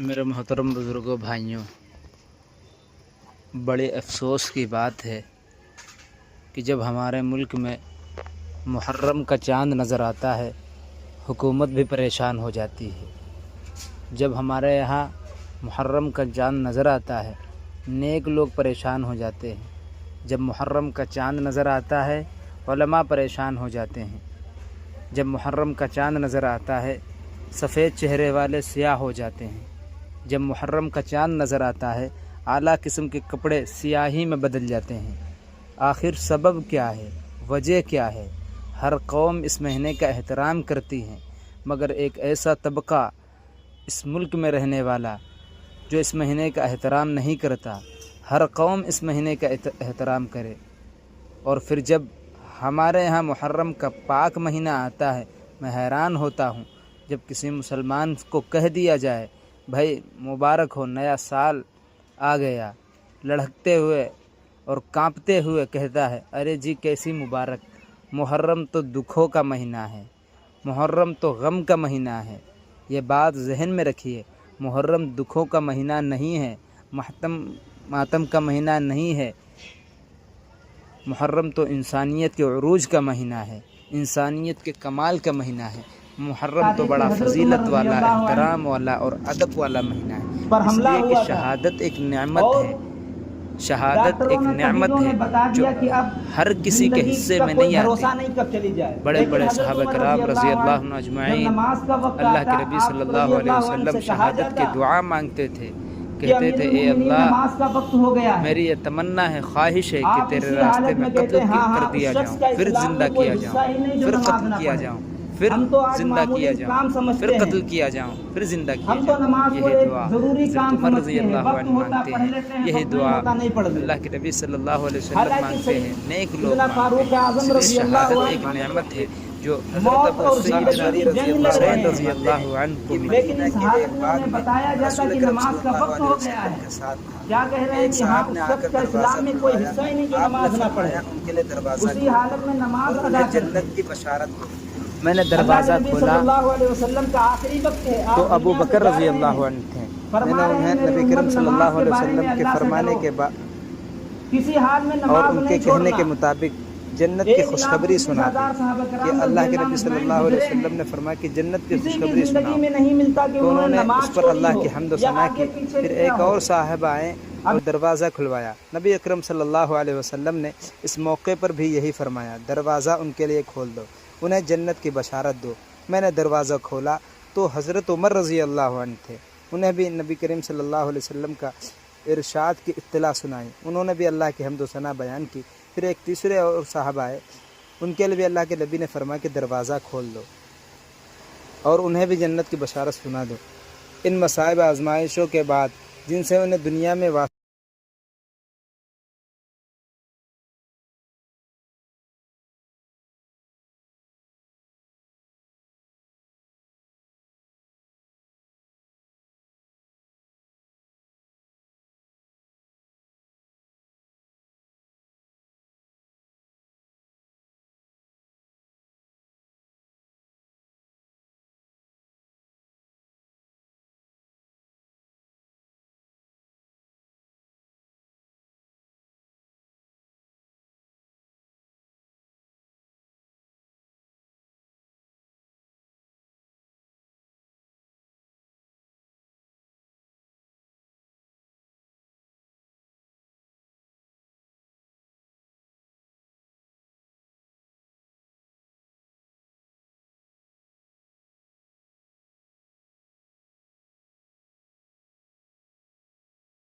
मेरे मोहतरम बुज़ुर्गों भाइयों, बड़े अफसोस की बात है कि जब हमारे मुल्क में मुहर्रम का चाँद नज़र आता है, हुकूमत भी परेशान हो जाती है। जब हमारे यहाँ मुहर्रम का चाँद नज़र आता है, नेक लोग परेशान हो जाते हैं। जब मुहर्रम का चाँद नज़र आता है, उलमा परेशान हो जाते हैं। जब मुहर्रम का चाँद नज़र आता है, सफ़ेद चेहरे वाले सियाह हो जाते हैं। जब मुहर्रम का चाँद नज़र आता है, आला किस्म के कपड़े सियाही में बदल जाते हैं। आखिर सबब क्या है, वजह क्या है? हर कौम इस महीने का एहतराम करती है, मगर एक ऐसा तबका इस मुल्क में रहने वाला जो इस महीने का एहतराम नहीं करता। हर कौम इस महीने का एहतराम करे, और फिर जब हमारे यहाँ मुहर्रम का पाक महीना आता है, मैं हैरान होता हूँ जब किसी मुसलमान को कह दिया जाए भाई मुबारक हो, नया साल आ गया, लड़खते हुए और कांपते हुए कहता है अरे जी कैसी मुबारक। मुहर्रम तो दुखों का महीना है, मुहर्रम तो गम का महीना है। ये बात जहन में रखिए, मुहर्रम दुखों का महीना नहीं है, मातम का महीना नहीं है। मुहर्रम तो इंसानियत के उरूज का महीना है, इंसानियत के कमाल का महीना है। मुहर्रम तो बड़ा फजीलत वाला, एहतराम वाला और अदब वाला महीना है। इसलिए कि शहादत एक नेमत है, शहादत एक नेमत है जो हर किसी के हिस्से में नहीं आती। बड़े बड़े सहाबा कराम रज़ी अल्लाह अन्हुम अजमईन अल्लाह के नबी सल्लल्लाहु अलैहि वसल्लम शहादत की दुआ मांगते थे, कहते थे ए अल्लाह मेरी ये तमन्ना है, ख्वाहिश है कि तेरे रास्ते में कत्ल कर दिया जाऊँ, फिर जिंदा किया जाऊँ, फिर कत्ल किया जाऊँ, फिर जिंदा किया जाऊँ, फिर कत्ल किया जाऊँ, फिर जिंदा किया जाऊँ। यही दुआ हज़रत उमर रज़ी अल्लाह अन्हु मांगते हैं, यही दुआ अल्लाह के नबी सल्लल्लाहु अलैहि वसल्लम मांगते हैं, नेक लोग मांगते हैं। इसलिए शहादत एक नेमत है जो हज़रत हुसैन रज़ी अल्लाह अन्हु को मिली। लेकिन इस हालत में उन्हें बताया जाता कि नमाज का वक्त हो गया है। क्या कह रहे हैं कि हाँ उस शख्स का इस्लाम में कोई हिस्सा ही नहीं जो नमाज ना पढ़े, उनके लिए दरवाजा उसी हालत में नमाज अदा कर। जन्नत की बशारत हो। मैंने दरवाज़ा खोला सल्लल्लाहु अलैहि वसल्लम का आखिरी वक्त है, तो अबू बकर रज़ी अल्लाह अन्हु थे। मैंने उन्हें नबी करीम सल्लल्लाहु अलैहि वसल्लम के फरमाने के बाद किसी हाल में और नमाज उनके नहीं कहने छोड़ना। के मुताबिक जन्नत की खुशखबरी सुना दी कि अल्लाह के नबी सल्लल्लाहु अलैहि वसल्लम ने फरमाया कि जन्नत की खुशखबरी सुनाओ। में नहीं मिलता कि तो उन्होंने नमाज उस पर अल्लाह की हम्द व सना की। फिर एक और और साहब आए और दरवाज़ा खुलवाया। नबी अकरम सल्लल्लाहु अलैहि वसल्लम ने इस मौके पर भी यही फरमाया, दरवाज़ा उनके लिए खोल दो, उन्हें जन्नत की बशारत दो। मैंने दरवाज़ा खोला तो हज़रत उमर रज़ी अल्लाह अन्हु थे। उन्हें भी नबी करीम सल्लल्लाहु अलैहि वसल्लम का इरशाद की इत्तला सुनाई, उन्होंने भी अल्लाह की हम्द व सना बयान की। फिर एक तीसरे और साहब आए, उनके लिए भी अल्लाह के नबी ने फरमाया कि दरवाज़ा खोल दो और उन्हें भी जन्नत की बशारत सुना दो। इन मसाइब आजमाइशों के बाद जिनसे उन्हें दुनिया में